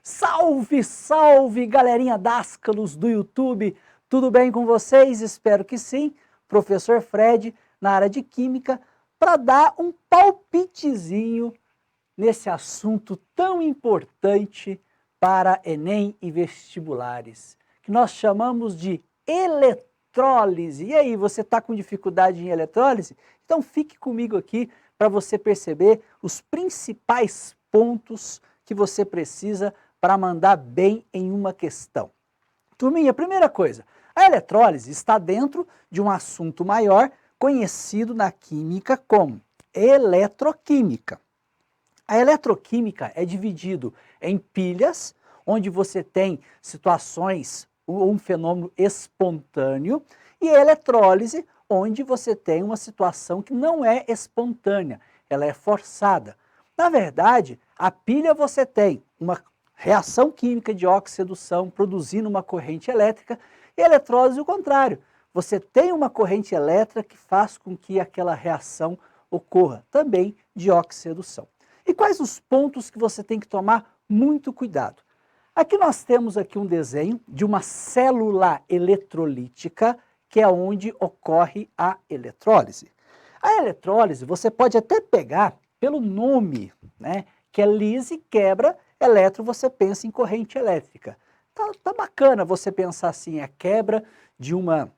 Salve, salve, galerinha Dascalos do YouTube! Tudo bem com vocês? Espero que sim. Professor Fred, na área de Química, para dar um palpitezinho nesse assunto tão importante para Enem e vestibulares, que nós chamamos de eletrólise. E aí, você está com dificuldade em eletrólise? Então fique comigo aqui para você perceber os principais pontos que você precisa para mandar bem em uma questão. Turminha, primeira coisa, a eletrólise está dentro de um assunto maior conhecido na química como eletroquímica. A eletroquímica é dividido em pilhas, onde você tem situações, um fenômeno espontâneo, e a eletrólise, onde você tem uma situação que não é espontânea, ela é forçada. Na verdade, a pilha você tem uma reação química de oxidação produzindo uma corrente elétrica, e a eletrólise o contrário. Você tem uma corrente elétrica que faz com que aquela reação ocorra, também de oxidação. E quais os pontos que você tem que tomar muito cuidado? Aqui nós temos aqui um desenho de uma célula eletrolítica, que é onde ocorre a eletrólise. A eletrólise você pode até pegar pelo nome, né, que é lise, quebra, eletro você pensa em corrente elétrica. Tá bacana você pensar assim, a quebra de uma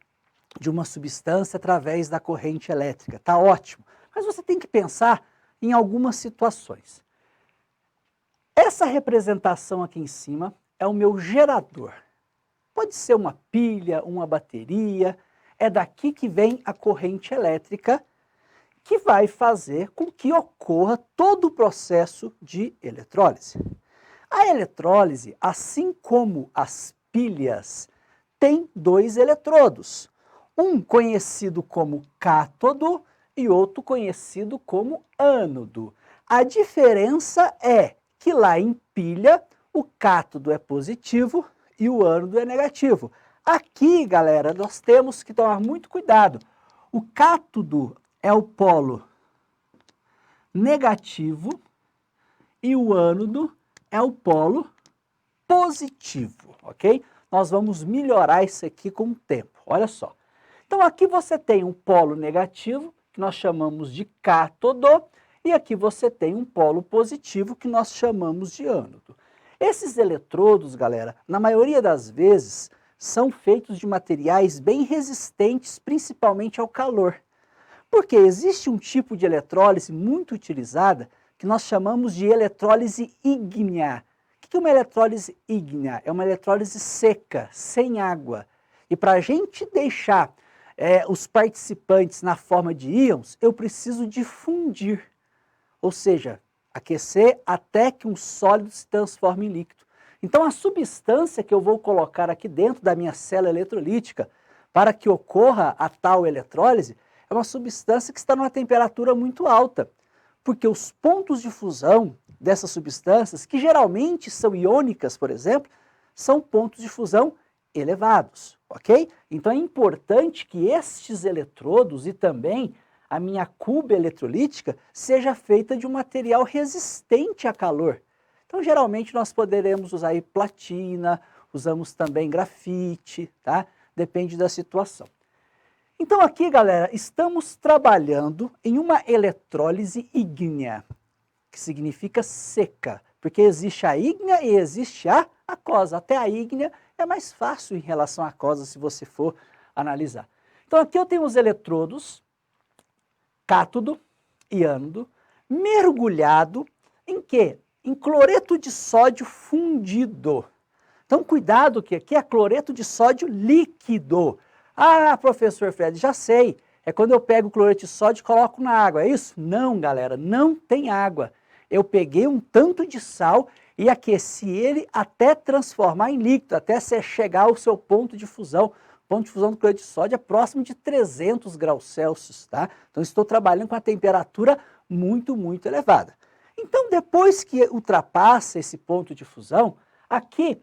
substância através da corrente elétrica, tá ótimo. Mas você tem que pensar em algumas situações. Essa representação aqui em cima é o meu gerador. Pode ser uma pilha, uma bateria, é daqui que vem a corrente elétrica que vai fazer com que ocorra todo o processo de eletrólise. A eletrólise, assim como as pilhas, tem dois eletrodos, um conhecido como cátodo e outro conhecido como ânodo. A diferença é que lá em pilha o cátodo é positivo e o ânodo é negativo. Aqui, galera, nós temos que tomar muito cuidado. O cátodo é o polo negativo e o ânodo é o polo positivo, ok? Nós vamos melhorar isso aqui com o tempo, olha só. Então aqui você tem um polo negativo, que nós chamamos de cátodo, e aqui você tem um polo positivo, que nós chamamos de ânodo. Esses eletrodos, galera, na maioria das vezes, são feitos de materiais bem resistentes, principalmente ao calor. Porque existe um tipo de eletrólise muito utilizada, que nós chamamos de eletrólise ígnea. O que é uma eletrólise ígnea? É uma eletrólise seca, sem água. E para a gente deixar os participantes na forma de íons, eu preciso de fundir. Ou seja, aquecer até que um sólido se transforme em líquido. Então a substância que eu vou colocar aqui dentro da minha célula eletrolítica para que ocorra a tal eletrólise é uma substância que está numa temperatura muito alta, porque os pontos de fusão dessas substâncias, que geralmente são iônicas, por exemplo, são pontos de fusão elevados, ok? Então é importante que estes eletrodos e também a minha cuba eletrolítica seja feita de um material resistente a calor. Então geralmente nós poderemos usar aí platina, usamos também grafite, tá? Depende da situação. Então aqui, galera, estamos trabalhando em uma eletrólise ígnea, que significa seca, porque existe a ígnea e existe a aquosa. Até a ígnea é mais fácil em relação à aquosa, se você for analisar. Então aqui eu tenho os eletrodos, cátodo e ânodo, mergulhado em quê? Em cloreto de sódio fundido. Então cuidado que aqui é cloreto de sódio líquido. Ah, professor Fred, já sei, é quando eu pego o cloreto de sódio e coloco na água, é isso? Não, galera, não tem água. Eu peguei um tanto de sal e aqueci ele até transformar em líquido, até chegar ao seu ponto de fusão. O ponto de fusão do cloreto de sódio é próximo de 300 graus Celsius, tá? Então estou trabalhando com a temperatura muito, muito elevada. Então depois que ultrapassa esse ponto de fusão, aqui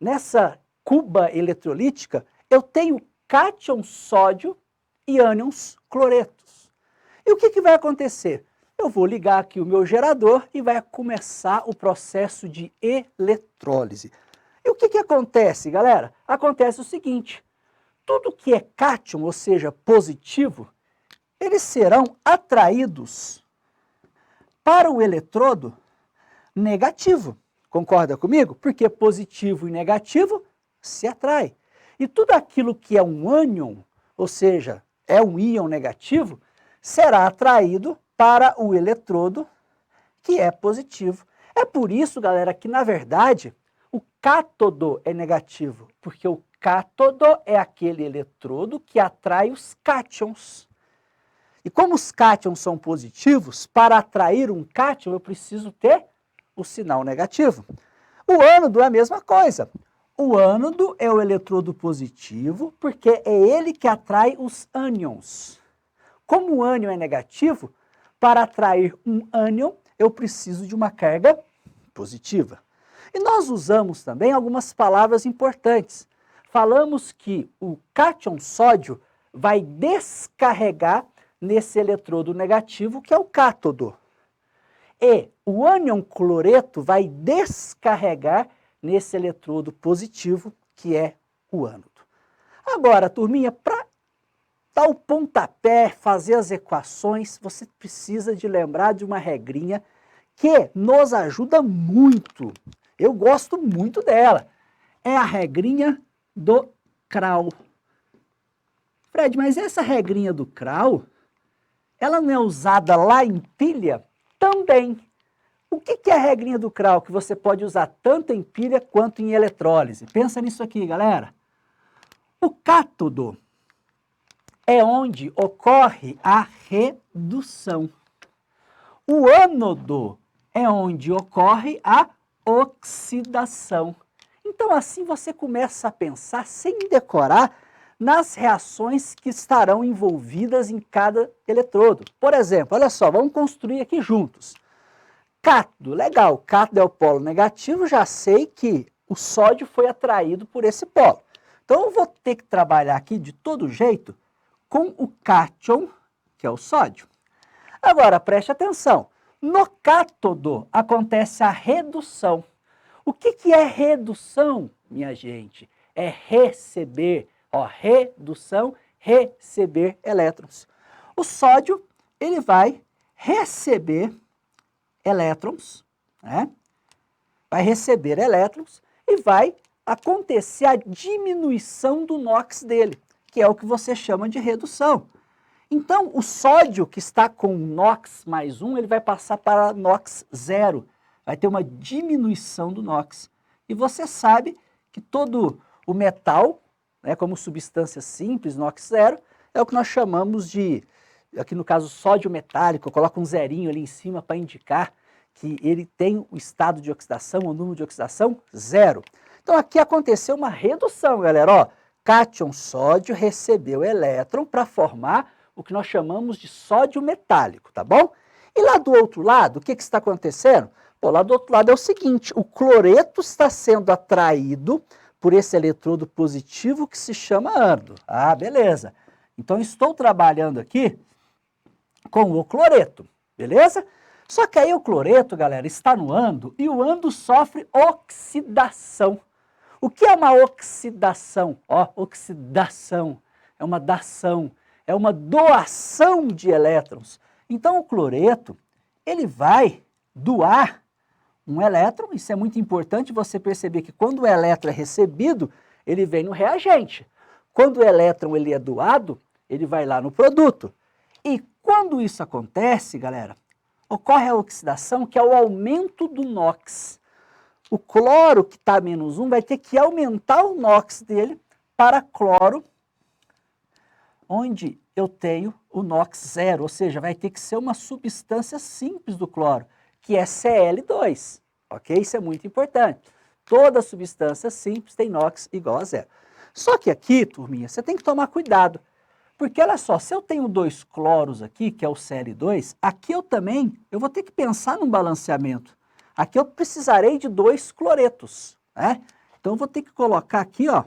nessa cuba eletrolítica eu tenho cátions sódio e ânions cloretos. E o que vai acontecer? eu vou ligar aqui o meu gerador e vai começar o processo de eletrólise. E o que acontece, galera? Acontece o seguinte, tudo que é cátion, ou seja, positivo, eles serão atraídos para o eletrodo negativo. Concorda comigo? Porque positivo e negativo se atraem. E tudo aquilo que é um ânion, ou seja, é um íon negativo, será atraído para o eletrodo que é positivo. É por isso, galera, que na verdade o cátodo é negativo, porque o cátodo é aquele eletrodo que atrai os cátions. E como os cátions são positivos, para atrair um cátion eu preciso ter o sinal negativo. O ânodo é a mesma coisa. O ânodo é o eletrodo positivo, porque é ele que atrai os ânions. Como o ânion é negativo, para atrair um ânion, eu preciso de uma carga positiva. E nós usamos também algumas palavras importantes. Falamos que o cátion sódio vai descarregar nesse eletrodo negativo, que é o cátodo. E o ânion cloreto vai descarregar nesse eletrodo positivo, que é o ânodo. Agora, turminha, para dar o pontapé, fazer as equações, você precisa de lembrar de uma regrinha que nos ajuda muito. Eu gosto muito dela. É a regrinha do Kral. Fred, mas essa regrinha do Kral, ela não é usada lá em pilha? Também. O que é a regrinha do Kral que você pode usar tanto em pilha quanto em eletrólise? Pensa nisso aqui, galera. O cátodo é onde ocorre a redução. O ânodo é onde ocorre a oxidação. Então, assim você começa a pensar, sem decorar, nas reações que estarão envolvidas em cada eletrodo. Por exemplo, olha só, vamos construir aqui juntos. Cátodo, legal, cátodo é o polo negativo, já sei que o sódio foi atraído por esse polo. Então, eu vou ter que trabalhar aqui de todo jeito com o cátion, que é o sódio. Agora, preste atenção, no cátodo acontece a redução. O que é redução, minha gente? É receber, ó, redução, receber elétrons. O sódio, ele vai receber elétrons, né? Vai receber elétrons e vai acontecer a diminuição do NOx dele, que é o que você chama de redução. Então, o sódio que está com NOx mais 1, ele vai passar para NOx 0. Vai ter uma diminuição do NOx. E você sabe que todo o metal, né, como substância simples, NOx 0, é o que nós chamamos de, aqui no caso, sódio metálico. Eu coloco um zerinho ali em cima para indicar que ele tem o estado de oxidação, o número de oxidação 0. Então, aqui aconteceu uma redução, galera. Ó, cátion sódio recebeu elétron para formar o que nós chamamos de sódio metálico, tá bom? E lá do outro lado, o que está acontecendo? Pô, lá do outro lado é o seguinte, o cloreto está sendo atraído por esse eletrodo positivo que se chama ânodo. Ah, beleza. Então, estou trabalhando aqui com o cloreto, beleza? Só que aí o cloreto, galera, está no ânodo e o ânodo sofre oxidação. O que é uma oxidação? Ó, oxidação é uma dação, é uma doação de elétrons. Então, o cloreto, ele vai doar um elétron. Isso é muito importante você perceber que quando o elétron é recebido, ele vem no reagente. Quando o elétron ele é doado, ele vai lá no produto. E quando isso acontece, galera, ocorre a oxidação, que é o aumento do NOx. O cloro, que está menos 1, vai ter que aumentar o NOx dele para cloro, onde eu tenho o NOx 0, ou seja, vai ter que ser uma substância simples do cloro, que é Cl2, ok? Isso é muito importante. Toda substância simples tem NOx igual a 0. Só que aqui, turminha, você tem que tomar cuidado, porque olha só, se eu tenho 2 cloros aqui, que é o Cl2, aqui eu vou ter que pensar num balanceamento. Aqui eu precisarei de 2 cloretos, né? Então eu vou ter que colocar aqui, ó,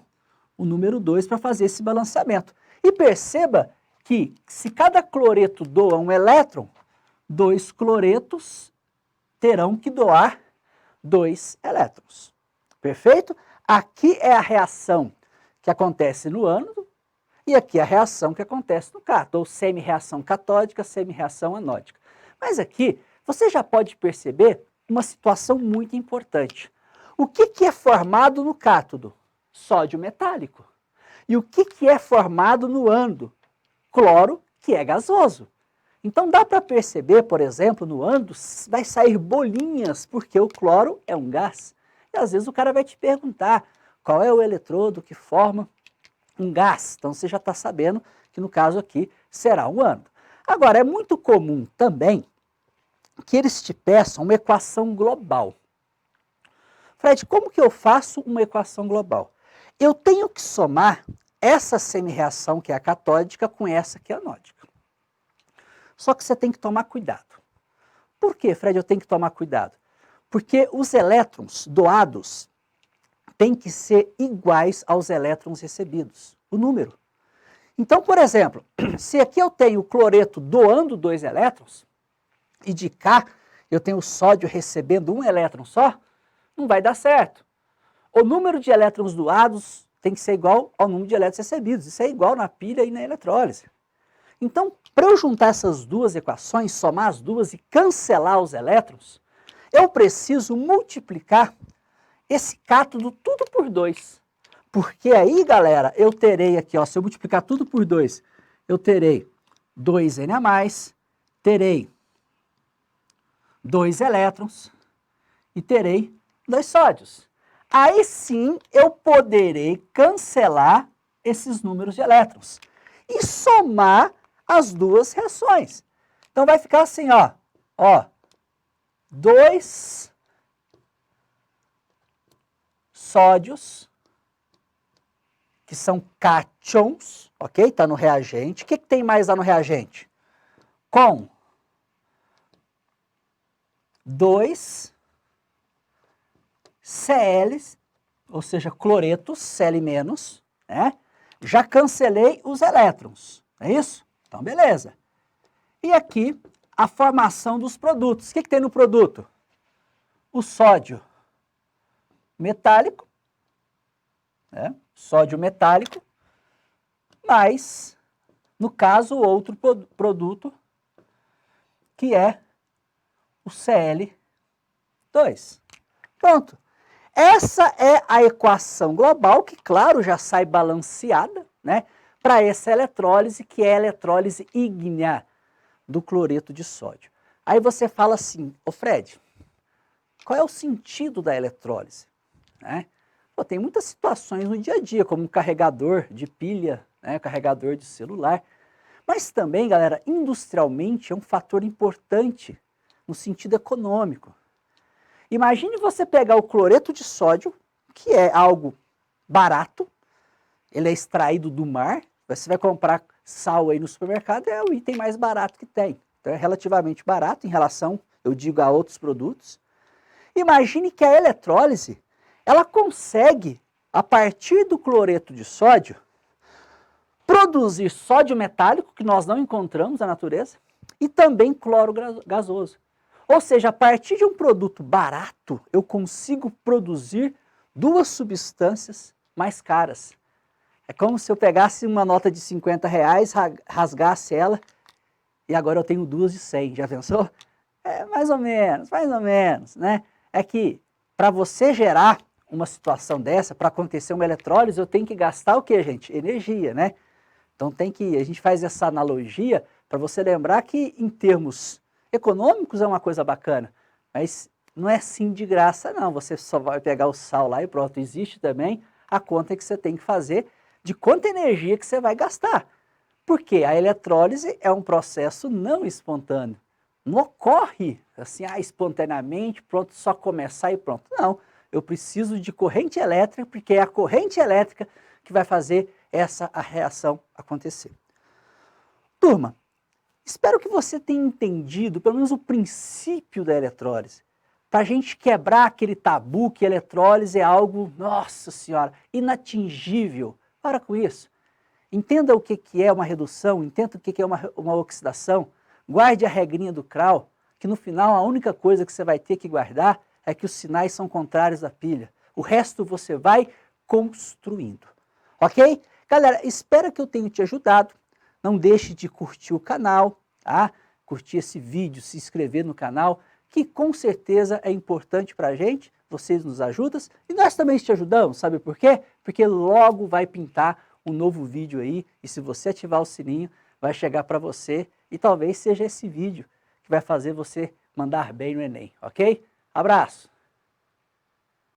o número 2 para fazer esse balanceamento. E perceba que se cada cloreto doa um elétron, dois cloretos terão que doar 2 elétrons. Perfeito? Aqui é a reação que acontece no ânodo e aqui é a reação que acontece no cátodo, ou semi-reação catódica, semi-reação anódica. Mas aqui você já pode perceber uma situação muito importante. O que é formado no cátodo? Sódio metálico. E o que é formado no ânodo? Cloro, que é gasoso. Então dá para perceber, por exemplo, no ânodo vai sair bolinhas, porque o cloro é um gás. E às vezes o cara vai te perguntar qual é o eletrodo que forma um gás. Então você já está sabendo que no caso aqui será um ânodo. Agora, é muito comum também que eles te peçam uma equação global. Fred, como que eu faço uma equação global? Eu tenho que somar essa semi-reação, que é a catódica, com essa que é a anódica. Só que você tem que tomar cuidado. Por que, Fred, eu tenho que tomar cuidado? Porque os elétrons doados têm que ser iguais aos elétrons recebidos, o número. Então, por exemplo, se aqui eu tenho o cloreto doando 2 elétrons, e de cá eu tenho o sódio recebendo 1 elétron só, não vai dar certo. O número de elétrons doados tem que ser igual ao número de elétrons recebidos. Isso é igual na pilha e na eletrólise. Então, para eu juntar essas duas equações, somar as duas e cancelar os elétrons, eu preciso multiplicar esse cátodo tudo por 2. Porque aí, galera, eu terei aqui, ó, se eu multiplicar tudo por 2, eu terei 2N a mais, terei 2 elétrons e terei 2 sódios. Aí sim eu poderei cancelar esses números de elétrons e somar as duas reações. Então vai ficar assim, ó, 2 sódios, que são cátions, ok? Está no reagente. O que tem mais lá no reagente? Com 2 CLs, ou seja, cloretos, Cl-, né? Já cancelei os elétrons, é isso? Então, beleza. E aqui, a formação dos produtos. O que tem no produto? O sódio metálico, né? Sódio metálico, mais, no caso, outro produto, que é o Cl2. Pronto. Essa é a equação global, que, claro, já sai balanceada, né, para essa eletrólise, que é a eletrólise ígnea do cloreto de sódio. Aí você fala assim, ô Fred, qual é o sentido da eletrólise? Né? Pô, tem muitas situações no dia a dia, como um carregador de pilha, né, carregador de celular. Mas também, galera, industrialmente é um fator importante no sentido econômico. Imagine você pegar o cloreto de sódio, que é algo barato, ele é extraído do mar, você vai comprar sal aí no supermercado, é o item mais barato que tem. Então é relativamente barato em relação, eu digo, a outros produtos. Imagine que a eletrólise, ela consegue, a partir do cloreto de sódio, produzir sódio metálico, que nós não encontramos na natureza, e também cloro gasoso. Ou seja, a partir de um produto barato, eu consigo produzir 2 substâncias mais caras. É como se eu pegasse uma nota de 50 reais, rasgasse ela, e agora eu tenho 2 de 100. Já pensou? É mais ou menos, né? É que para você gerar uma situação dessa, para acontecer uma eletrólise, eu tenho que gastar o quê, gente? Energia, né? Então a gente faz essa analogia para você lembrar que em termos econômicos é uma coisa bacana, mas não é assim de graça não, você só vai pegar o sal lá e pronto. Existe também a conta que você tem que fazer de quanta energia que você vai gastar, porque a eletrólise é um processo não espontâneo, não ocorre assim, espontaneamente, pronto, só começar e pronto, não. Eu preciso de corrente elétrica, porque é a corrente elétrica que vai fazer a reação acontecer. Turma, espero que você tenha entendido pelo menos o princípio da eletrólise, para a gente quebrar aquele tabu que a eletrólise é algo, nossa senhora, inatingível. Para com isso. Entenda o que é uma redução, entenda o que é uma oxidação. Guarde a regrinha do CRAL, que no final a única coisa que você vai ter que guardar é que os sinais são contrários à pilha. O resto você vai construindo. Ok? Galera, espero que eu tenha te ajudado. Não deixe de curtir o canal, tá? Curtir esse vídeo, se inscrever no canal, que com certeza é importante para a gente. Vocês nos ajudam e nós também te ajudamos. Sabe por quê? Porque logo vai pintar um novo vídeo aí e se você ativar o sininho, vai chegar para você e talvez seja esse vídeo que vai fazer você mandar bem no Enem, ok? Abraço!